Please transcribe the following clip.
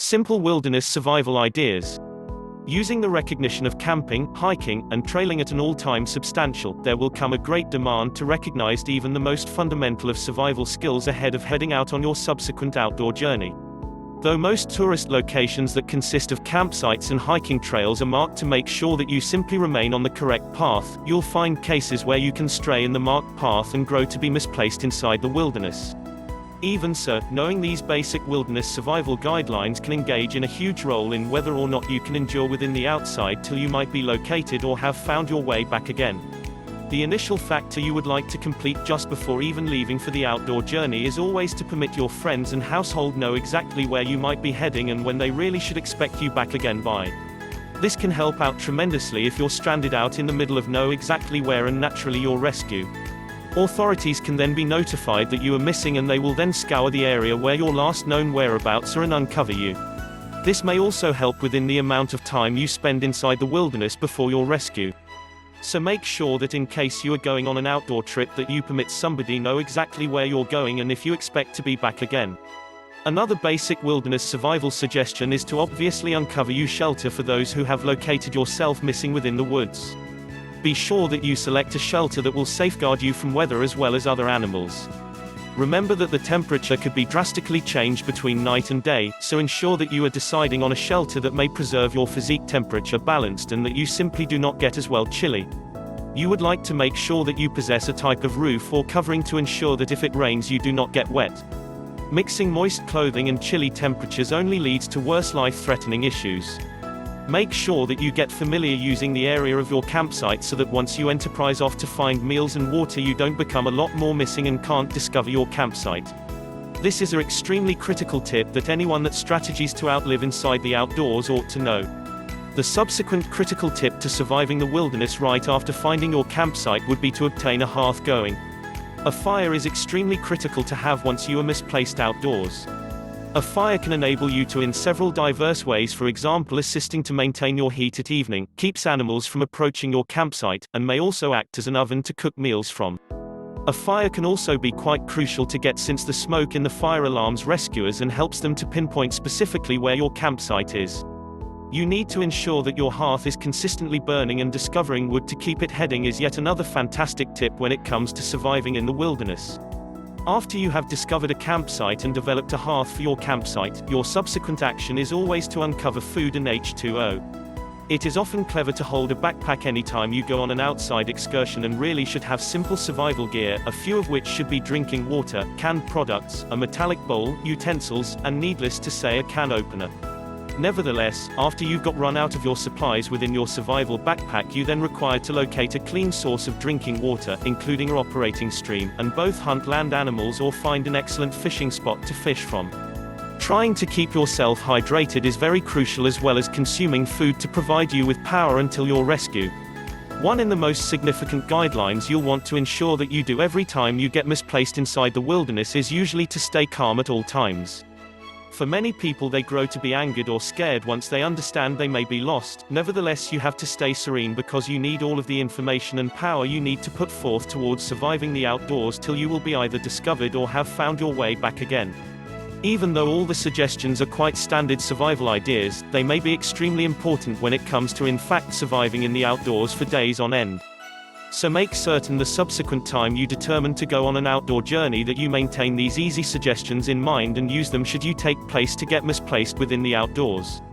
Simple wilderness survival ideas. Using the recognition of camping, hiking, and trailing at an all-time substantial, there will come a great demand to recognize even the most fundamental of survival skills ahead of heading out on your subsequent outdoor journey. Though most tourist locations that consist of campsites and hiking trails are marked to make sure that you simply remain on the correct path, you'll find cases where you can stray in the marked path and grow to be misplaced inside the wilderness. Even so, knowing these basic wilderness survival guidelines can engage in a huge role in whether or not you can endure within the outside till you might be located or have found your way back again. The initial factor you would like to complete just before even leaving for the outdoor journey is always to permit your friends and household know exactly where you might be heading and when they really should expect you back again by. This can help out tremendously if you're stranded out in the middle of know exactly where and naturally your rescue. Authorities can then be notified that you are missing and they will then scour the area where your last known whereabouts are and uncover you. This may also help within the amount of time you spend inside the wilderness before your rescue. So make sure that in case you are going on an outdoor trip that you permit somebody know exactly where you're going and if you expect to be back again. Another basic wilderness survival suggestion is to obviously uncover you shelter for those who have located yourself missing within the woods. Be sure that you select a shelter that will safeguard you from weather as well as other animals. Remember that the temperature could be drastically changed between night and day, so ensure that you are deciding on a shelter that may preserve your physique temperature balanced and that you simply do not get as well chilly. You would like to make sure that you possess a type of roof or covering to ensure that if it rains you do not get wet. Mixing moist clothing and chilly temperatures only leads to worse life-threatening issues. Make sure that you get familiar using the area of your campsite so that once you enterprise off to find meals and water you don't become a lot more missing and can't discover your campsite. This is an extremely critical tip that anyone that strategies to outlive inside the outdoors ought to know. The subsequent critical tip to surviving the wilderness right after finding your campsite would be to obtain a hearth going. A fire is extremely critical to have once you are misplaced outdoors. A fire can enable you to in several diverse ways, for example assisting to maintain your heat at evening, keeps animals from approaching your campsite, and may also act as an oven to cook meals from. A fire can also be quite crucial to get since the smoke in the fire alarms rescuers and helps them to pinpoint specifically where your campsite is. You need to ensure that your hearth is consistently burning, and discovering wood to keep it heading is yet another fantastic tip when it comes to surviving in the wilderness. After you have discovered a campsite and developed a hearth for your campsite, your subsequent action is always to uncover food and H2O. It is often clever to hold a backpack anytime you go on an outside excursion and really should have simple survival gear, a few of which should be drinking water, canned products, a metallic bowl, utensils, and needless to say a can opener. Nevertheless, after you've got run out of your supplies within your survival backpack you then require to locate a clean source of drinking water, including an operating stream, and both hunt land animals or find an excellent fishing spot to fish from. Trying to keep yourself hydrated is very crucial as well as consuming food to provide you with power until your rescue. One in the most significant guidelines you'll want to ensure that you do every time you get misplaced inside the wilderness is usually to stay calm at all times. For many people they grow to be angered or scared once they understand they may be lost. Nevertheless you have to stay serene because you need all of the information and power you need to put forth towards surviving the outdoors till you will be either discovered or have found your way back again. Even though all the suggestions are quite standard survival ideas, they may be extremely important when it comes to in fact surviving in the outdoors for days on end. So make certain the subsequent time you determine to go on an outdoor journey that you maintain these easy suggestions in mind and use them should you take place to get misplaced within the outdoors.